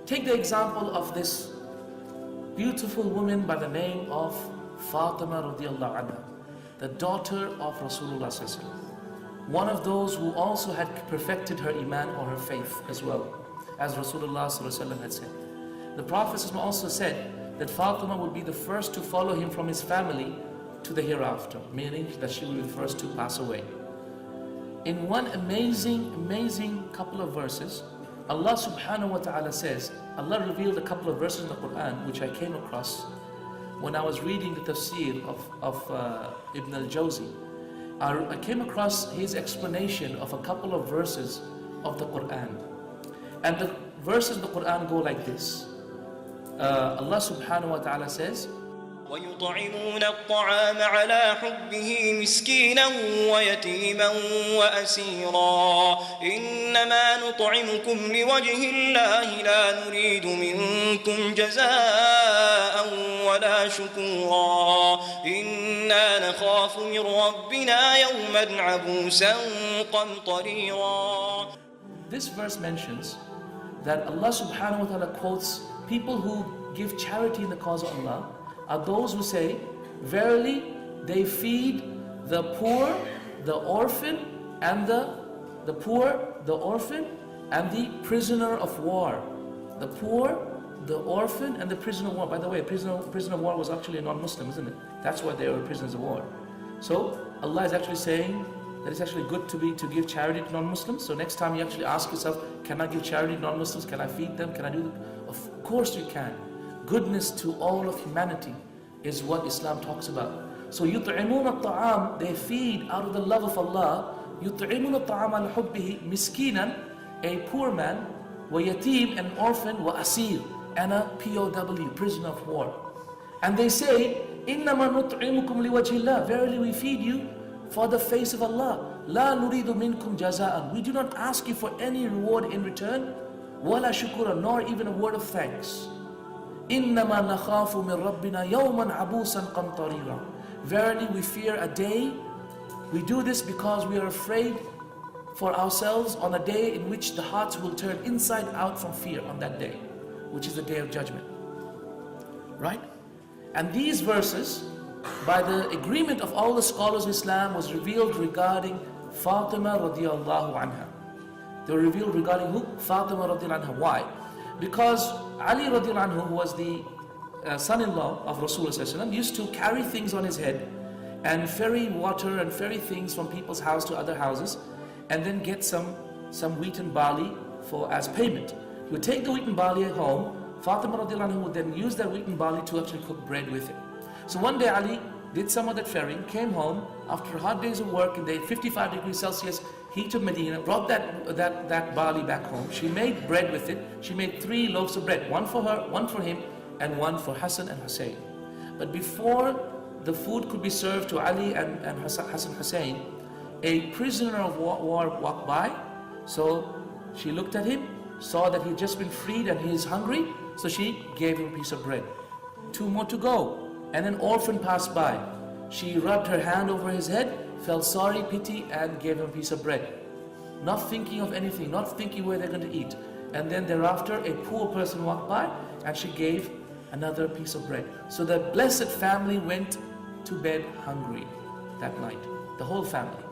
Take the example of this beautiful woman by the name of Fatima radiallahu anha, the daughter of Rasulullah sallallahu alaihi wasallam. One of those who also had perfected her iman or her faith as well, as Rasulullah sallallahu alaihi wasallam had said. The Prophet also said that Fatima would be the first to follow him from his family to the hereafter, meaning that she will be the first to pass away. In one amazing couple of verses, Allah subhanahu wa ta'ala says, Allah revealed a couple of verses in the Quran which I came across when I was reading the tafsir of Ibn al-Jawzi. I came across his explanation of a couple of verses of the Quran. And the verses in the Quran go like this. Allah subhanahu wa ta'ala says, ويطعمون الطعام على حبه مسكينا ويتيما وأسيرا إنما نطعمكم لوجه الله لا نريد منكم جزاء ولا شكورا إنا نخاف من ربنا يوما عبوسا قمطريرا. This verse mentions that Allah subhanahu wa ta'ala quotes people who give charity in the cause of Allah are those who say, verily they feed the poor, the orphan, and the poor, the orphan, and the prisoner of war. The poor, the orphan, and the prisoner of war. By the way, prisoner of war was actually a non-Muslim, isn't it? That's why they were prisoners of war. So Allah is actually saying that it's actually good to give charity to non-Muslims. So next time you actually ask yourself, can I give charity to non-Muslims? Can I feed them? Can I do that? Of course you can. Goodness to all of humanity is what Islam talks about. So يُطْعِمُونَ الطَّعَامِ, they feed out of the love of Allah. يُطْعِمُونَ الطَّعَامَ عَلَى حُبِّهِ مِسْكِينًا, a poor man, وَيَتِيمًا, an orphan, وَأَسِيرًا, and a POW, prisoner of war. And they say, إِنَّمَا نُطْعِمُكُمْ لِوَجْهِ اللَّهِ, verily we feed you for the face of Allah. لَا نُرِيدُ مِنْكُمْ جَزَاءً, we do not ask you for any reward in return, وَلَا شُكُورًا, nor even a word of thanks. إِنَّمَا نَخَافُ مِنْ رَبِّنَا يَوْمًا عَبُوسًا قَمْطَرِيرًا, verily we fear a day. We do this because we are afraid for ourselves on a day in which the hearts will turn inside out from fear on that day, which is the day of judgment. Right? And these verses, by the agreement of all the scholars of Islam, was revealed regarding Fatima radiallahu anha. They were revealed regarding who? Fatima radiallahu anha. Why? Because Ali radiallahu anhu, who was the son-in-law of Rasulullah, used to carry things on his head and ferry water and ferry things from people's house to other houses, and then get some wheat and barley as payment. He would take the wheat and barley at home. Fatima radiallahu anhu would then use that wheat and barley to actually cook bread with it. So one day Ali did some of that ferrying, came home after hard days of work in the 55 degrees Celsius heat of Medina, brought that barley back home. She made bread with it. She made 3 loaves of bread, one for her, one for him, and one for Hassan and Hussein. But before the food could be served to Ali and Hassan Hussein, a prisoner of war walked by. So she looked at him, saw that he had just been freed and he is hungry, so she gave him a piece of bread. 2 more to go. And an orphan passed by. She rubbed her hand over his head, felt sorry, pity, and gave him a piece of bread. Not thinking of anything, not thinking where they're going to eat. And then thereafter, a poor person walked by and she gave another piece of bread. So the blessed family went to bed hungry that night. The whole family.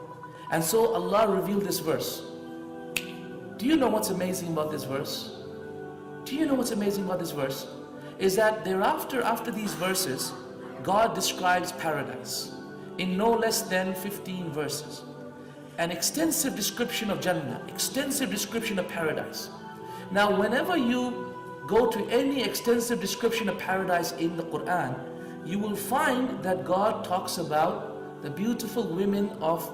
And so Allah revealed this verse. Do you know what's amazing about this verse? Do you know what's amazing about this verse? Is that thereafter, after these verses, God describes paradise in no less than 15 verses. An extensive description of Jannah, extensive description of paradise. Now, whenever you go to any extensive description of paradise in the Quran, you will find that God talks about the beautiful women of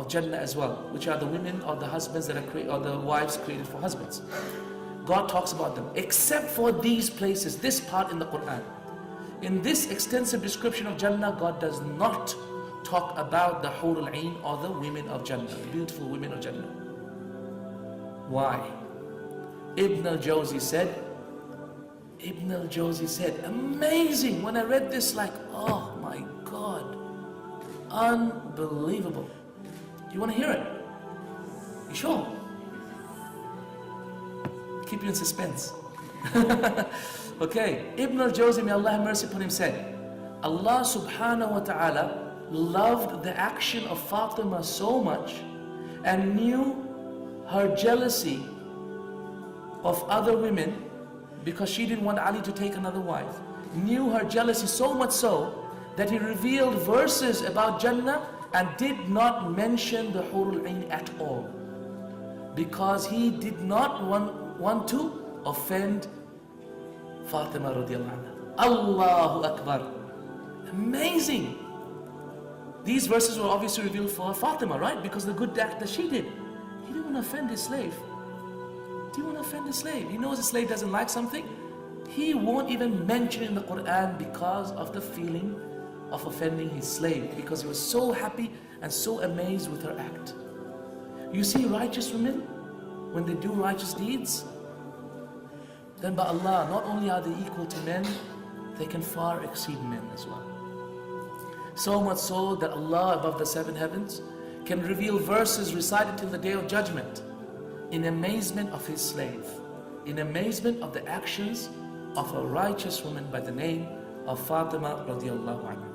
Jannah as well, which are the women or the husbands that are or the wives created for husbands. God talks about them, except for these places, this part in the Quran. In this extensive description of Jannah, God does not talk about the Hur al-Ain or the women of Jannah, the beautiful women of Jannah. Why? Ibn al-Jawzi said, amazing. When I read this, like, oh my God, unbelievable. Do you want to hear it? You sure? Keep you in suspense. Okay, Ibn al-Jawzi, may Allah have mercy upon him, said, Allah subhanahu wa ta'ala loved the action of Fatima so much and knew her jealousy of other women because she didn't want Ali to take another wife. Knew her jealousy so much so that he revealed verses about Jannah and did not mention the Hurul Ain at all, because he did not want to offend Fatima radiallahu anha. Allahu Akbar. Amazing. These verses were obviously revealed for Fatima, right? Because of the good act that she did. He didn't want to offend his slave. Do you want to offend his slave? He knows his slave doesn't like something. He won't even mention it in the Quran because of the feeling of offending his slave, because he was so happy and so amazed with her act. You see, righteous women, when they do righteous deeds, then by Allah, not only are they equal to men, they can far exceed men as well. So much so that Allah above the seven heavens can reveal verses recited till the day of judgment in amazement of his slave, in amazement of the actions of a righteous woman by the name of Fatima radiallahu anha.